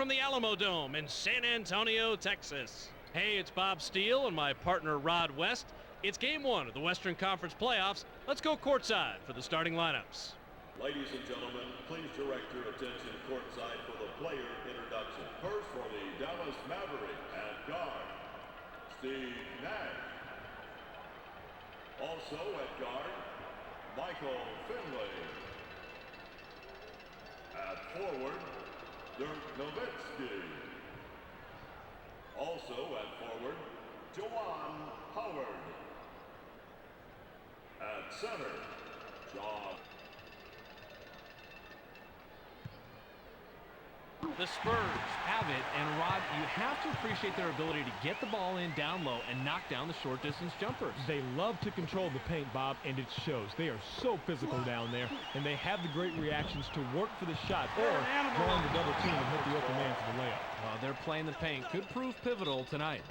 from the Alamo Dome in San Antonio, Texas. Hey, it's Bob Steele and my partner Rod West. It's game one of the Western Conference playoffs. Let's go courtside for the starting lineups. Ladies and gentlemen, please direct your attention courtside for the player introduction. First for the Dallas Mavericks at guard, Steve Nash. Also at guard, Michael Finley. At forward, Dirk Nowitzki. Also at forward, Juwan Howard. At center, John. The Spurs have it, and Rod, you have to appreciate their ability to get the ball in down low and knock down the short distance jumpers. They love to control the paint, Bob, and it shows. They are so physical down there, and they have the great reactions to work for the shot or go on the double team and hit the open man for the layup. Well, they're playing the paint. Could prove pivotal tonight.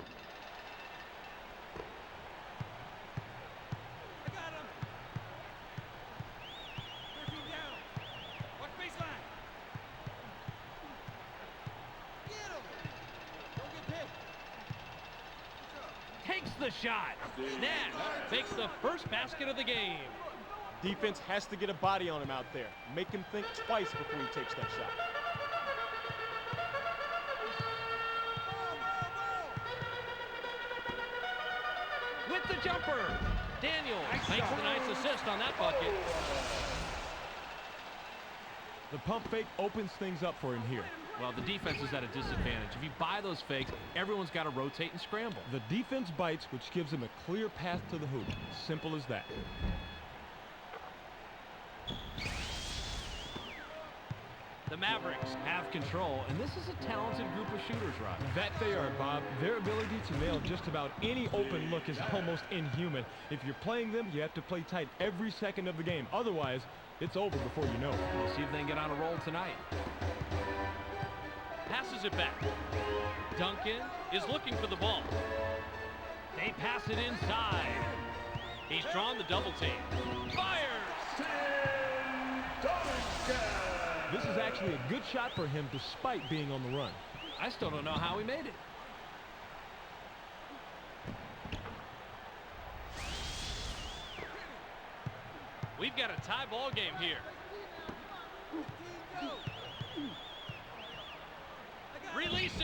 Takes the shot. Nash makes the first basket of the game. Defense has to get a body on him out there. Make him think twice before he takes that shot. With the jumper. Daniels makes the nice assist on that bucket. The pump fake opens things up for him here. Well, the defense is at a disadvantage. If you buy those fakes, everyone's got to rotate and scramble. The defense bites, which gives him a clear path to the hoop. Simple as that. The Mavericks have control, and this is a talented group of shooters, Rod. That they are, Bob. Their ability to nail just about any open look is almost inhuman. If you're playing them, you have to play tight every second of the game. Otherwise, it's over before you know it. We'll see if they can get on a roll tonight. Passes it back. Duncan is looking for the ball. They pass it inside. He's drawn the double team. Fires! This is actually a good shot for him despite being on the run. I still don't know how he made it. We've got a tie ball game here. Releases.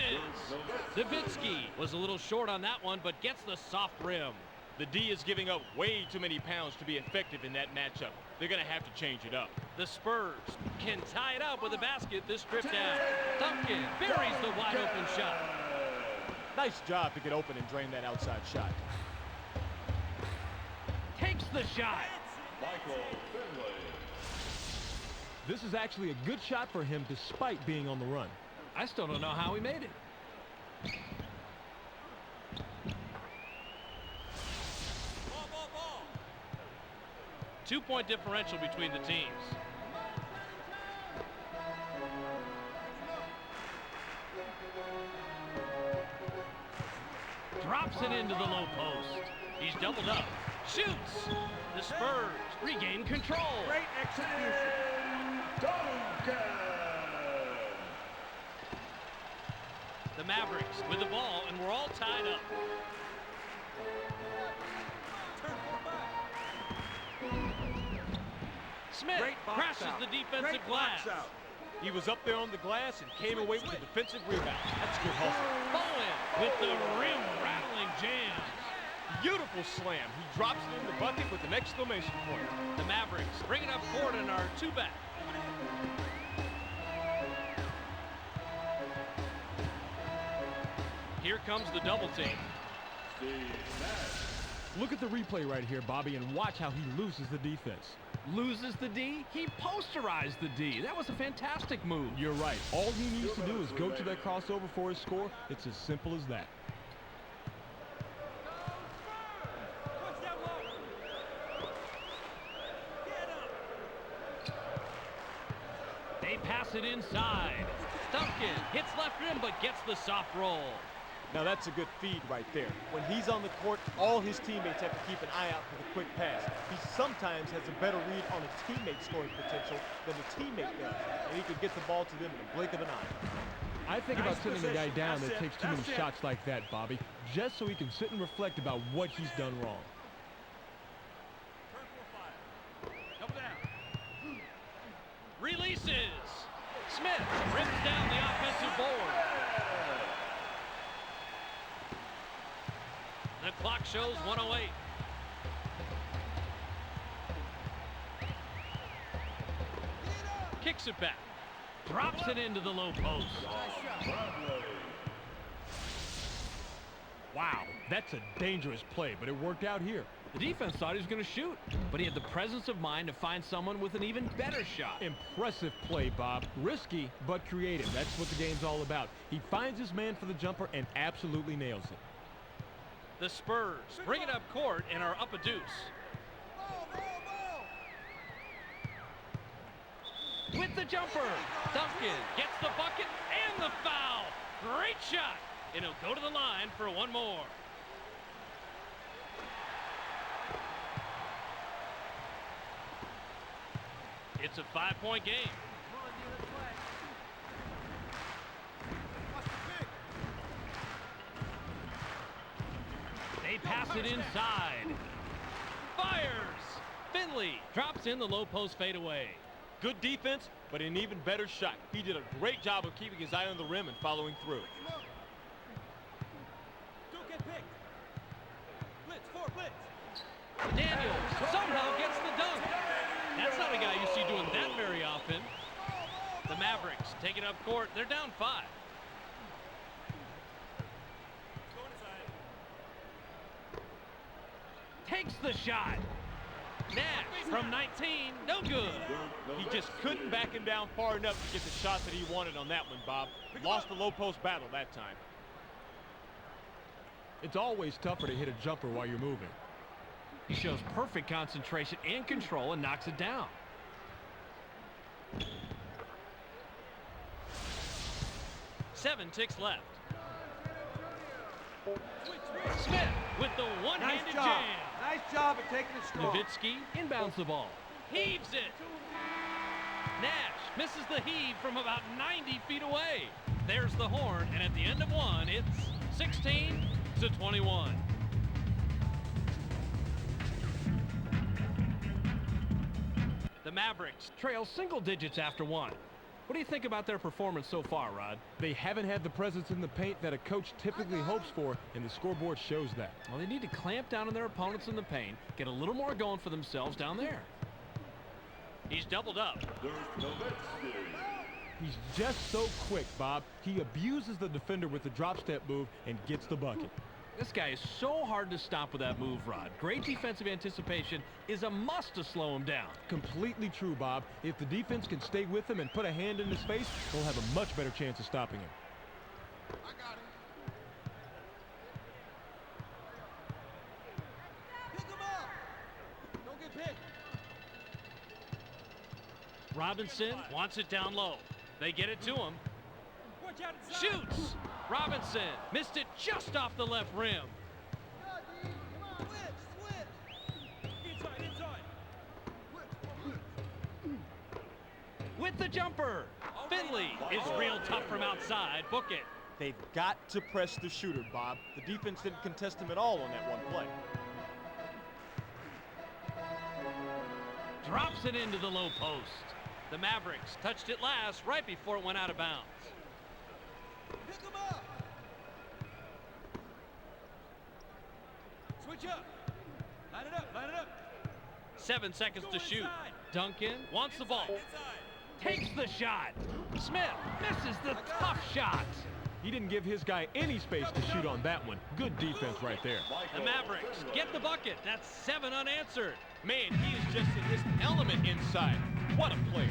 Nowitzki was a little short on that one, but gets the soft rim. The D is giving up way too many pounds to be effective in that matchup. They're going to have to change it up. The Spurs can tie it up with a basket this trip down. Duncan buries the wide open shot. Nice job to get open and drain that outside shot. Takes the shot. Michael Finley. This is actually a good shot for him despite being on the run. I still don't know how he made it. Ball. 2-point differential between the teams. Drops it into the low post. He's doubled up. Shoots. The Spurs regain control. Great execution. Duncan. The Mavericks with the ball, and we're all tied up. Smith crashes the defensive glass. He was up there on the glass and came away with the defensive rebound. That's good hustle. Bowen with the rim-rattling jam. Beautiful slam. He drops it in the bucket with an exclamation point. The Mavericks bring it up court and are two back. Here comes the double team. Look at the replay right here, Bobby, and watch how he loses the defense. Loses the D? He posterized the D. That was a fantastic move. You're right. All he needs to do is go to that crossover for his score. It's as simple as that. They pass it inside. Duncan hits left rim but gets the soft roll. Now that's a good feed right there. When he's on the court, all his teammates have to keep an eye out for the quick pass. He sometimes has a better read on his teammate's scoring potential than the teammate does, and he can get the ball to them in a blink of an eye. I think about sitting a guy down that takes too many shots like that, Bobby, just so he can sit and reflect about what he's done wrong. Releases. Smith rips down the offensive board. The clock shows 1:08. Kicks it back. Drops it into the low post. Wow, that's a dangerous play, but it worked out here. The defense thought he was going to shoot, but he had the presence of mind to find someone with an even better shot. Impressive play, Bob. Risky, but creative. That's what the game's all about. He finds his man for the jumper and absolutely nails it. The Spurs bring it up court and are up a deuce. With the jumper, Duncan gets the bucket and the foul. Great shot, and he'll go to the line for one more. It's a 5-point game. They pass it inside. Fires. Finley drops in the low post fadeaway. Good defense, but an even better shot. He did a great job of keeping his eye on the rim and following through. Don't get picked. Blitz. Daniels somehow gets the dunk. That's not a guy you see doing that very often. The Mavericks take it up court. They're down 5. Takes the shot. Nash from 19, no good. He just couldn't back him down far enough to get the shot that he wanted on that one, Bob. Lost the low post battle that time. It's always tougher to hit a jumper while you're moving. He shows perfect concentration and control and knocks it down. Seven ticks left. Smith with the one-handed jam. Nice job at taking it strong. Nowitzki inbounds the ball. Heaves it. Nash misses the heave from about 90 feet away. There's the horn, and at the end of one, it's 16-21. The Mavericks trail single digits after one. What do you think about their performance so far, Rod? They haven't had the presence in the paint that a coach typically hopes for, and the scoreboard shows that. Well, they need to clamp down on their opponents in the paint, get a little more going for themselves down there. He's doubled up. He's just so quick, Bob. He abuses the defender with the drop step move and gets the bucket. This guy is so hard to stop with that move, Rod. Great defensive anticipation is a must to slow him down. Completely true, Bob. If the defense can stay with him and put a hand in his face, they'll have a much better chance of stopping him. I got it. Pick him up. Don't get picked. Robinson wants it down low. They get it to him. Watch out inside. Shoots! Robinson missed it just off the left rim. Inside. With the jumper. Finley is real tough from outside. Book it. They've got to press the shooter, Bob. The defense didn't contest him at all on that one play. Drops it into the low post. The Mavericks touched it last right before it went out of bounds. Pick him up. Switch up. Line it up. 7 seconds to shoot. Duncan wants the ball. Takes the shot. Smith misses the tough shot. He didn't give his guy any space to shoot on that one. Good defense right there. The Mavericks get the bucket. That's 7 unanswered. Man, he is just in his element inside. What a player.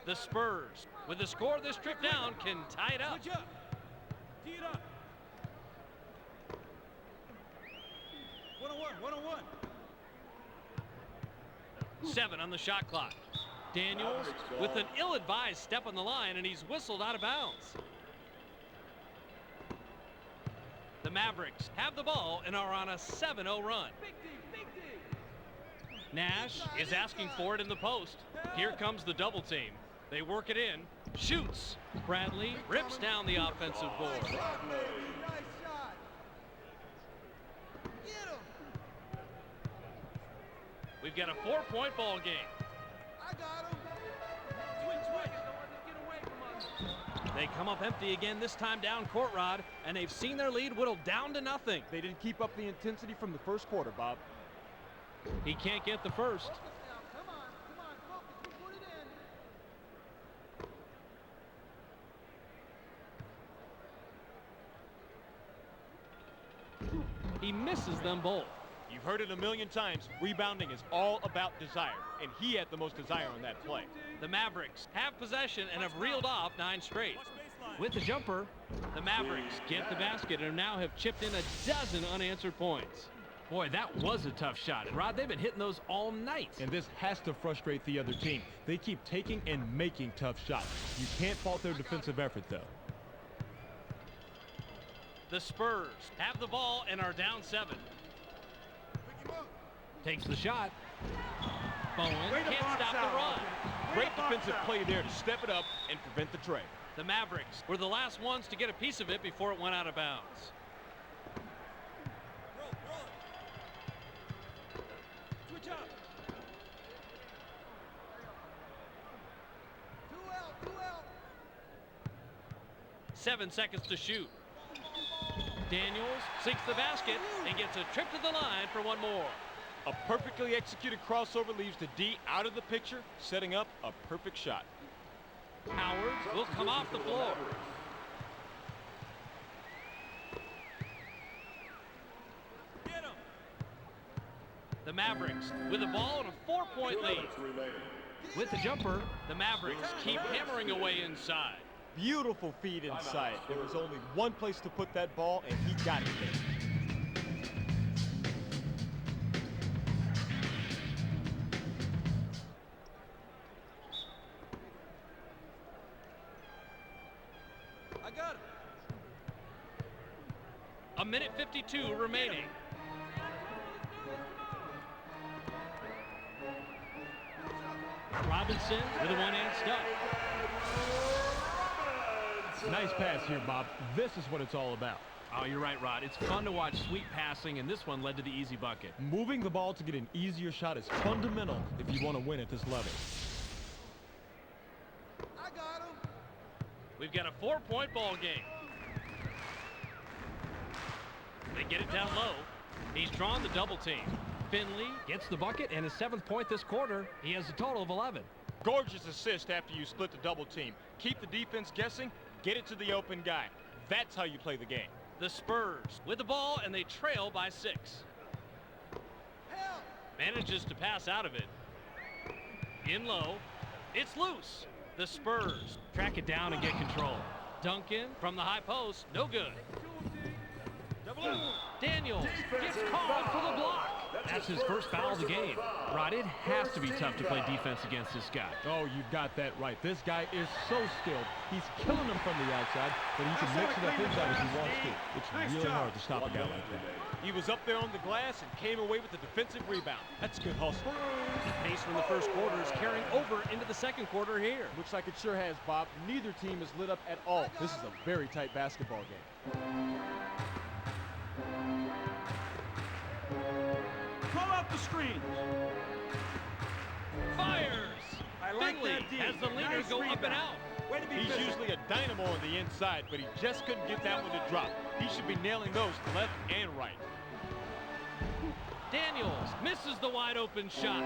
The Spurs, with the score of this trip down, can tie it up. Switch up. Tee it up. One-on-one. 7 on the shot clock. Daniels with an ill-advised step on the line, and he's whistled out of bounds. Mavericks have the ball and are on a 7-0 run. Nash is asking for it in the post. Here comes the double team. They work it in. Shoots. Bradley rips down the offensive board. Nice shot. Get him. We've got a 4-point ball game. I got him. Switch. They come up empty again, this time down court, Rod, and they've seen their lead whittled down to nothing. They didn't keep up the intensity from the first quarter, Bob. He can't get the first. Come on, focus. Put it in. He misses them both. You've heard it a million times. Rebounding is all about desire, and he had the most desire on that play. The Mavericks have possession and have reeled off 9 straight. With the jumper, the Mavericks get the basket and now have chipped in a dozen unanswered points. Boy, that was a tough shot. And Rod, they've been hitting those all night. And this has to frustrate the other team. They keep taking and making tough shots. You can't fault their defensive effort, though. The Spurs have the ball and are down 7. Takes the shot. Bowen can't stop the run. Great defensive play there to step it up and prevent the tray. The Mavericks were the last ones to get a piece of it before it went out of bounds. Switch up. 2 out. 7 seconds to shoot. Daniels sinks the basket and gets a trip to the line for one more. A perfectly executed crossover leaves the D out of the picture, setting up a perfect shot. Howard will come off the floor. Get him. The Mavericks with the ball and a 4-point lead. With the jumper, the Mavericks keep hammering away inside. Beautiful feed inside. There was only one place to put that ball, and he got it there. I got him. A minute 52 remaining. Robinson with a one-hand stuff. Nice pass here, Bob. This is what it's all about. Oh, you're right, Rod. It's fun to watch sweet passing, and this one led to the easy bucket. Moving the ball to get an easier shot is fundamental if you want to win at this level. I got him. We've got a 4-point ball game. They get it down low. He's drawn the double team. Finley gets the bucket and his 7th point this quarter. He has a total of 11. Gorgeous assist after you split the double team. Keep the defense guessing, get it to the open guy. That's how you play the game. The Spurs with the ball, and they trail by 6. Help. Manages to pass out of it. In low. It's loose. The Spurs track it down and get control. Duncan from the high post. No good. Daniels gets called for the block. That's his first foul of the game. Rod, it has to be tough to play defense against this guy. Oh, you've got that right. This guy is so skilled. He's killing them from the outside, but he can mix it up inside if he wants to. It's really hard to stop a guy like that. He was up there on the glass and came away with a defensive rebound. That's good hustle. The pace from the first quarter is carrying over into the second quarter here. Looks like it sure has, Bob. Neither team is lit up at all. This is a very tight basketball game. Pull out the screens. Fires! Finley has the leader go up and out. He's usually a dynamo on the inside, but he just couldn't get that one to drop. He should be nailing those left and right. Daniels misses the wide open shot.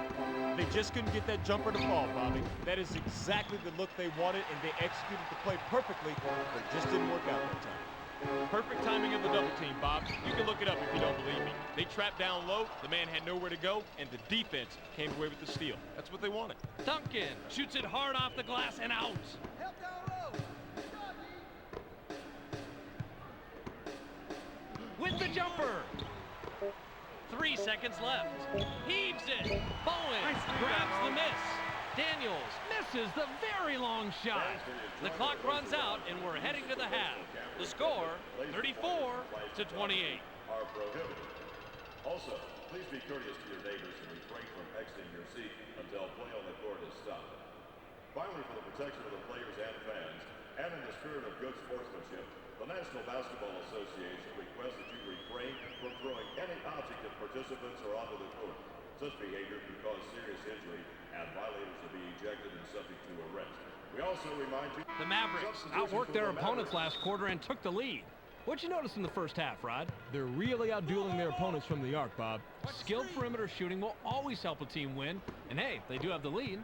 They just couldn't get that jumper to fall, Bobby. That is exactly the look they wanted, and they executed the play perfectly, but it just didn't work out that time. Perfect timing of the double team, Bob. You can look it up if you don't believe me. They trapped down low, the man had nowhere to go, and the defense came away with the steal. That's what they wanted. Duncan shoots it hard off the glass and out. Help down low. With the jumper. 3 seconds left. Heaves it. Bowen grabs the miss. Daniels misses the very long shot. The clock runs out, and we're heading to the half. The score, 34 to 28. Are prohibited. Also, please be courteous to your neighbors and refrain from exiting your seat until play on the court is stopped. Finally, for the protection of the players and fans, and in the spirit of good sportsmanship, the National Basketball Association requests that you refrain from throwing any object at participants or onto the court. Such behavior can cause serious injury, and violators will be ejected and subject to arrest. We also remind you... The Mavericks outworked their opponents last quarter and took the lead. What'd you notice in the first half, Rod? They're really outdueling their opponents from the arc, Bob. Skilled perimeter shooting will always help a team win. And hey, they do have the lead.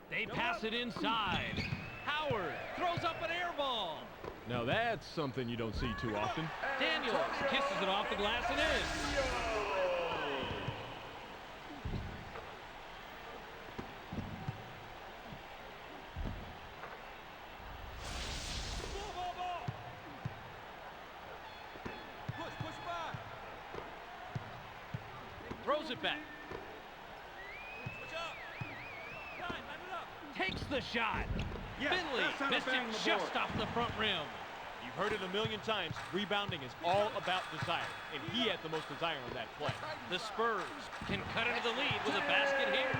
They pass it inside. Howard throws up an air ball. Now that's something you don't see too often. Daniels kisses it off the glass and in. Throws it back. Takes the shot. Finley missed it just off the front rim. You've heard it a million times. Rebounding is all about desire, and he had the most desire on that play. The Spurs can cut into the lead with a basket here.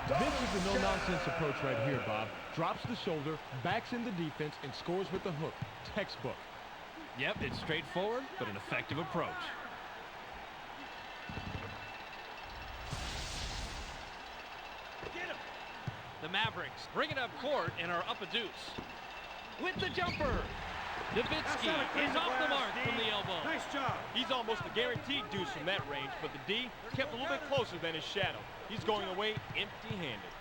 This is the no-nonsense approach right here, Bob. Drops the shoulder, backs in the defense, and scores with the hook. Textbook. Yep, it's straightforward, but an effective approach. The Mavericks bring it up court and are up a deuce. With the jumper. Nowitzki is off the mark from the elbow. Nice job. He's almost a guaranteed deuce from that range, but the D kept a little bit closer than his shadow. He's going away empty-handed.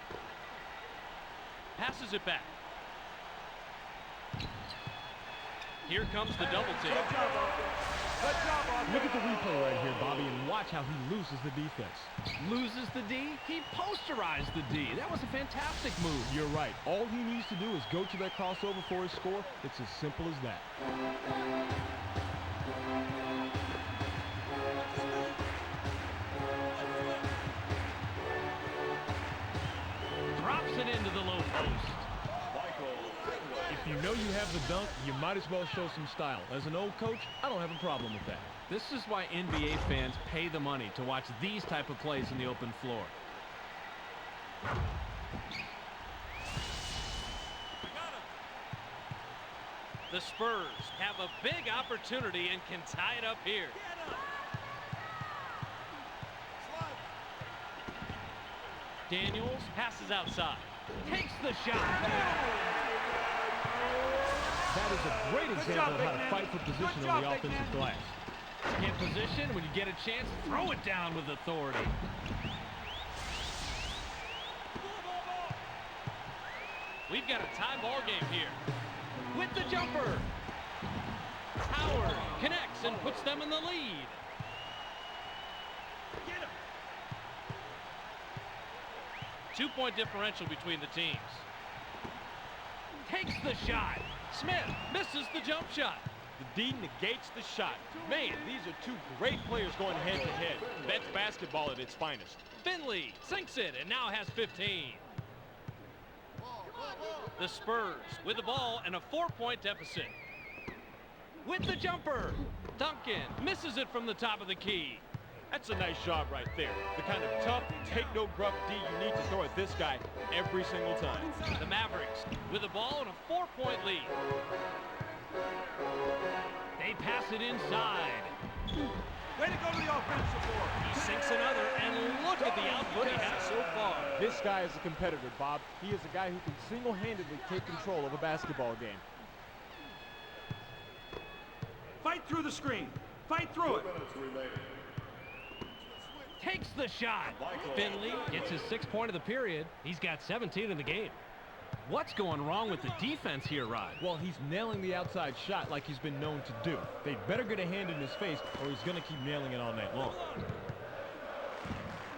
Passes it back. Here comes the double team. Good job, offense. Good job, offense. Look at the replay right here, Bobby, and watch how he loses the defense. Loses the D? He posterized the D. That was a fantastic move. You're right. All he needs to do is go to that crossover for his score. It's as simple as that. Drops it into the low post. If you know you have the dunk, you might as well show some style. As an old coach, I don't have a problem with that. This is why NBA fans pay the money to watch these type of plays in the open floor. The Spurs have a big opportunity and can tie it up here. Daniels passes outside. Takes the shot. That is a great example of how to fight for position on the offensive glass. Get position. When you get a chance, throw it down with authority. We've got a tie ball game here. With the jumper. Howard connects and puts them in the lead. Get him. 2-point differential between the teams. Takes the shot. Smith misses the jump shot. The D negates the shot. Man, these are two great players going head-to-head. That's basketball at its finest. Finley sinks it and now has 15. The Spurs with the ball and a 4-point deficit. With the jumper. Duncan misses it from the top of the key. That's a nice job right there. The kind of tough, take-no-gruff D you need to throw at this guy every single time. The Mavericks with the ball and a 4-point lead. They pass it inside. Way to go to the offensive board. He sinks another, and look at the output he has so far. This guy is a competitor, Bob. He is a guy who can single-handedly take control of a basketball game. Fight through the screen. Fight through it. 2 minutes remaining. Takes the shot. Finley gets his 6th point of the period. He's got 17 in the game. What's going wrong with the defense here, Rod? Well, he's nailing the outside shot like he's been known to do. They'd better get a hand in his face or he's going to keep nailing it all night long.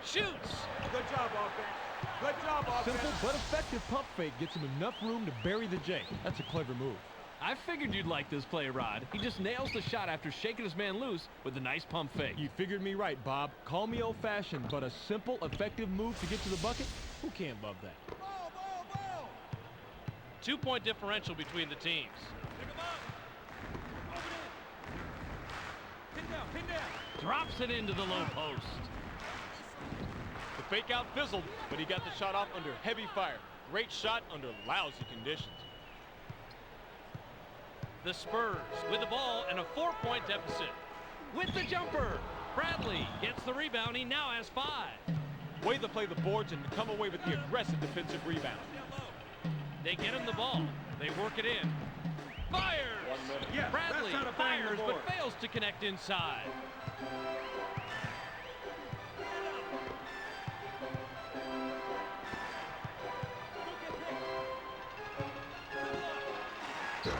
Shoots. Good job, offense. Good job, offense. Simple but effective pump fake gets him enough room to bury the J. That's a clever move. I figured you'd like this play, Rod. He just nails the shot after shaking his man loose with a nice pump fake. You figured me right, Bob. Call me old-fashioned, but a simple, effective move to get to the bucket? Who can't love that? 2-point differential between the teams. Drops it into the low post. The fake out fizzled, but he got the shot off under heavy fire. Great shot under lousy conditions. The Spurs with the ball and a 4-point deficit. With the jumper, Bradley gets the rebound. He now has 5. Way to play the boards and come away with the aggressive defensive rebound. They get him the ball. They work it in. Fires! Yeah, Bradley that's how to bang the fires board. but fails to connect inside.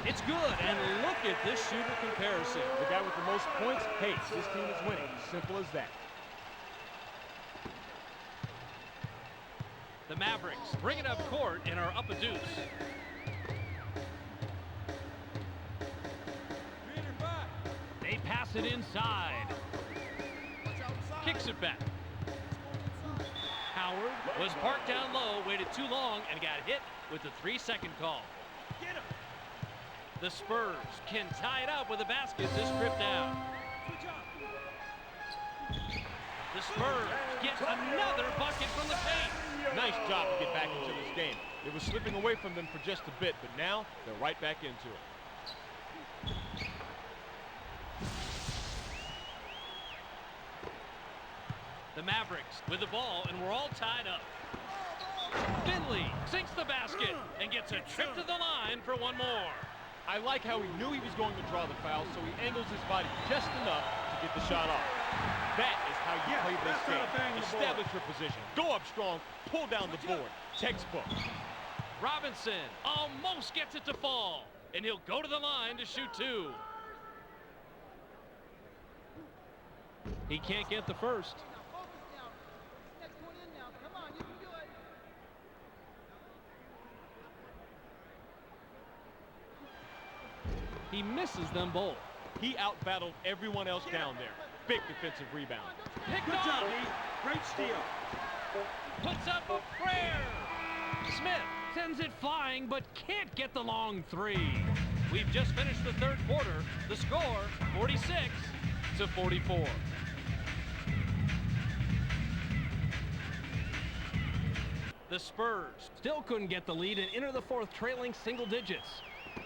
It's good, and look at this shooter comparison. The guy with the most points, hey, this team is winning. Simple as that. The Mavericks bring it up court and are up a deuce. They pass it inside. Kicks it back. Howard was parked down low, waited too long, and got hit with the 3-second call. The Spurs can tie it up with a basket this trip down. The Spurs get another bucket from the paint. Nice job to get back into this game. It was slipping away from them for just a bit, but now they're right back into it. The Mavericks with the ball, and we're all tied up. Finley sinks the basket and gets a trip to the line for one more. I like how he knew he was going to draw the foul, so he angles his body just enough to get the shot off. That is how you play this that's how to bang game. the board. Establish your position. Go up strong. Pull down the board. Textbook. Robinson almost gets it to fall, and he'll go to the line to shoot 2. He can't get the first. He misses them both. He out-battled everyone else down there. Big defensive rebound. Picked Good off. job, D. Great steal. Puts up a prayer. Smith sends it flying, but can't get the long 3. We've just finished the third quarter. The score, 46-44. The Spurs still couldn't get the lead and enter the fourth trailing single digits.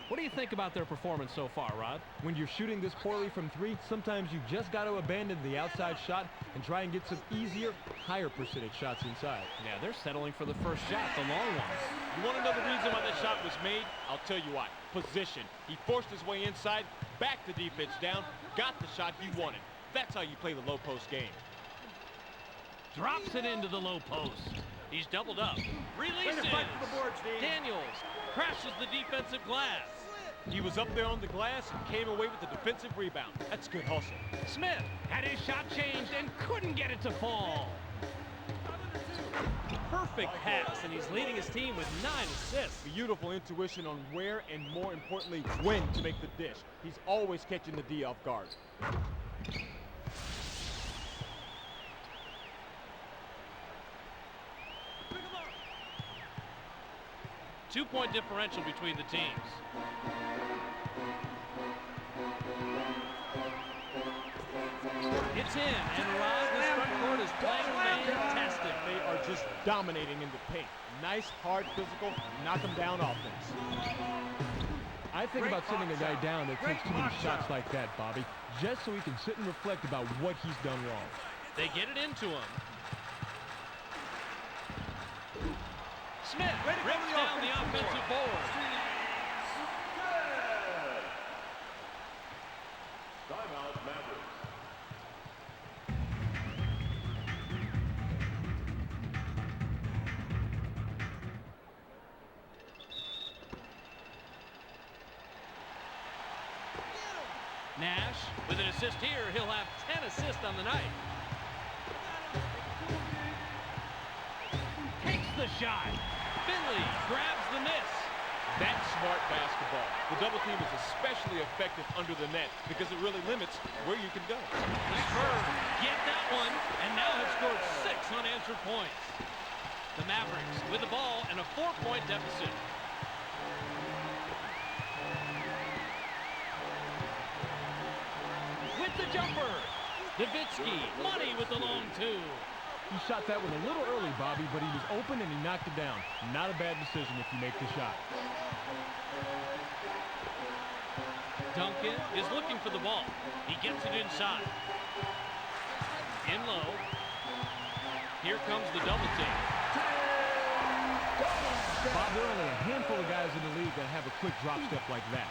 What do you think about their performance so far, Rod? When you're shooting this poorly from 3, sometimes you just got to abandon the outside shot and try and get some easier, higher percentage shots inside. Yeah, they're settling for the first shot, the long one. You want to know the reason why that shot was made? I'll tell you why. Position. He forced his way inside, backed the defense down, got the shot he wanted. That's how you play the low post game. Drops it into the low post. He's doubled up. Releases. Way to fight for the boards, D. Daniels crashes the defensive glass. He was up there on the glass and came away with the defensive rebound. That's good hustle. Smith had his shot changed and couldn't get it to fall. Perfect pass, and he's leading his team with 9 assists. Beautiful intuition on where and, more importantly, when to make the dish. He's always catching the D off guard. 2-point differential between the teams. It's in, and Rod, this front court is playing fantastic. They are just dominating in the paint. Nice, hard, physical, knock them down offense. I think about sending a guy down that takes too many shots like that, Bobby, just so he can sit and reflect about what he's done wrong. They get it into him. Smith rips down the offensive board. Timeout, Mavericks. Nash with an assist here. He'll have 10 assists on the night. Takes the shot. Finley grabs the miss. That's smart basketball. The double team is especially effective under the net because it really limits where you can go. The Spurs get that one and now have scored 6 unanswered points. The Mavericks with the ball and a 4-point deficit. With the jumper. Nowitzki, money with the long two. He shot that one a little early, Bobby, but he was open and he knocked it down. Not a bad decision if you make the shot. Duncan is looking for the ball. He gets it inside. In low. Here comes the double team. Bob, there are only a handful of guys in the league that have a quick drop step like that.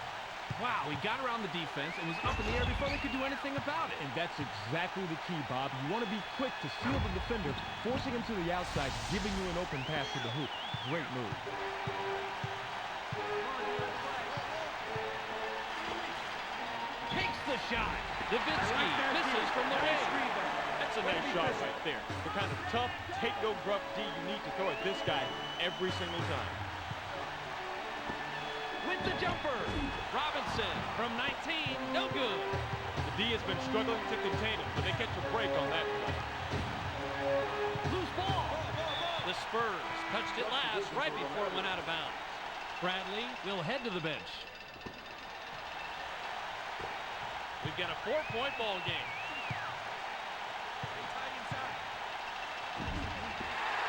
Wow, he got around the defense and was up in the air before they could do anything about it. And that's exactly the key, Bob. You want to be quick to seal the defender, forcing him to the outside, giving you an open pass to the hoop. Great move. Takes the shot. Nowitzki misses from the wing. That's a nice shot right there. The kind of tough, take-no-gruff D you need to throw at this guy every single time. With the jumper. Robinson from 19, no good. The D has been struggling to contain him, but they catch a break on that play. Loose ball. The Spurs touched it last right before it went out of bounds. Bradley will head to the bench. We've got a 4-point ball game.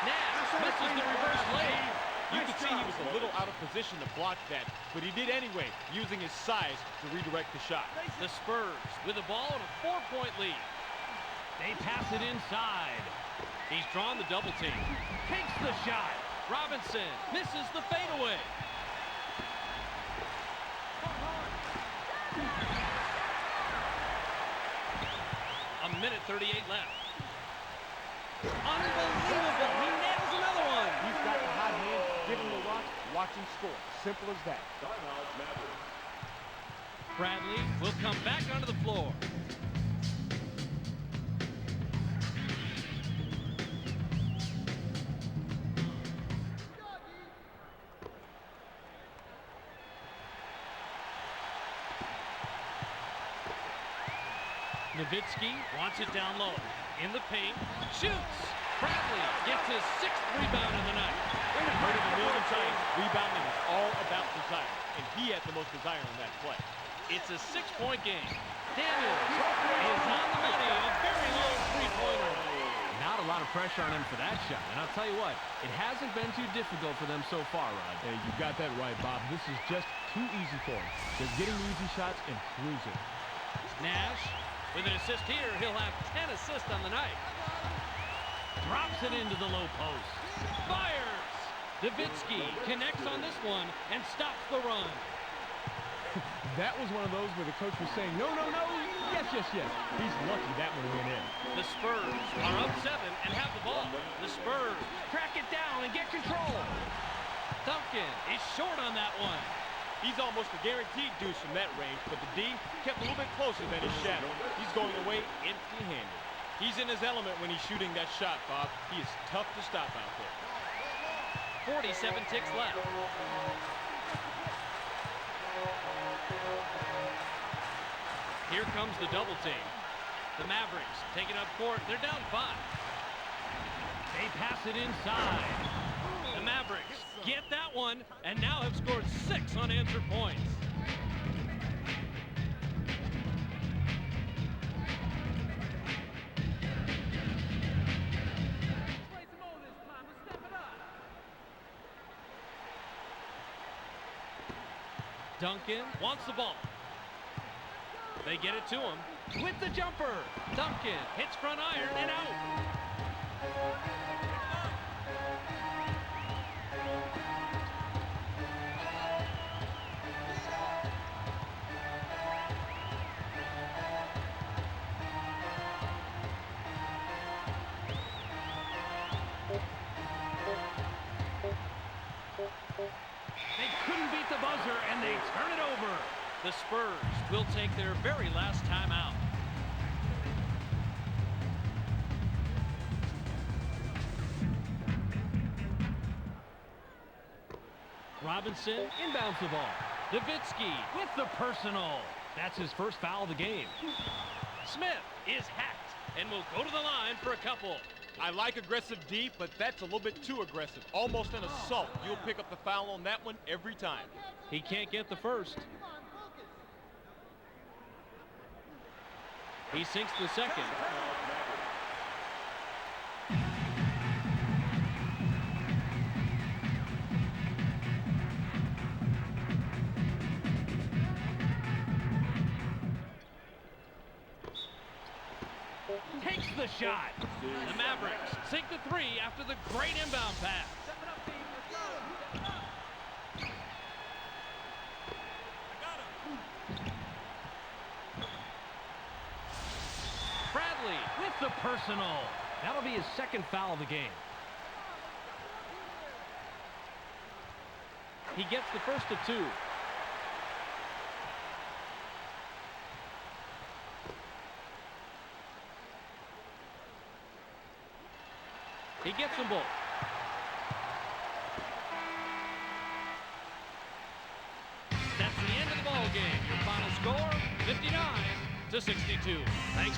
Nash misses the reverse layup. You can see he was a little out of position to block that, but he did anyway, using his size to redirect the shot. The Spurs with the ball and a 4-point lead. They pass it inside. He's drawn the double team. Takes the shot. Robinson misses the fadeaway. A minute 38 left. Unbelievable. He nails another one. He's got the hot hand, give him the rock, watch him score. Simple as that. Timeout, Mavericks. Bradley will come back onto the floor. Nowitzki wants it down low. In the paint, shoots. Bradley gets his 6th rebound of the night. We've heard it a million times. Rebounding is all about desire, and he had the most desire on that play. It's a 6-point game. Daniels is on the money. A very long three-pointer. Not a lot of pressure on him for that shot. And I'll tell you what, it hasn't been too difficult for them so far, Rod. Hey, you got that right, Bob. This is just too easy for them. They're getting easy shots and cruising. Nash with an assist here. He'll have 10 assists on the night. Drops it into the low post. Fires. Nowitzki connects on this one and stops the run. That was one of those where the coach was saying, no, no, no, yes, yes, yes. He's lucky that one went in. The Spurs are up 7 and have the ball. The Spurs track it down and get control. Duncan is short on that one. He's almost a guaranteed deuce from that range, but the D kept a little bit closer than his shadow. He's going away empty-handed. He's in his element when he's shooting that shot, Bob. He is tough to stop out there. 47 ticks left. Here comes the double team. The Mavericks taking up court. They're down 5. They pass it inside. The Mavericks get that one and now have scored 6 unanswered points. Duncan wants the ball. They get it to him with the jumper. Duncan hits front iron and out. They couldn't beat the buzzer and they turn it over. The Spurs will take their very last timeout. Robinson inbounds the ball. Nowitzki with the personal. That's his first foul of the game. Smith is hacked and will go to the line for a couple. I like aggressive D, but that's a little bit too aggressive. Almost an assault. You'll pick up the foul on that one every time. He can't get the first. He sinks the second. Takes the shot. The Mavericks sink the three after the great inbound pass. Bradley with the personal. That'll be his second foul of the game. He gets the first of two. He gets them both. That's the end of the ball game. Your final score, 59-62. Thanks.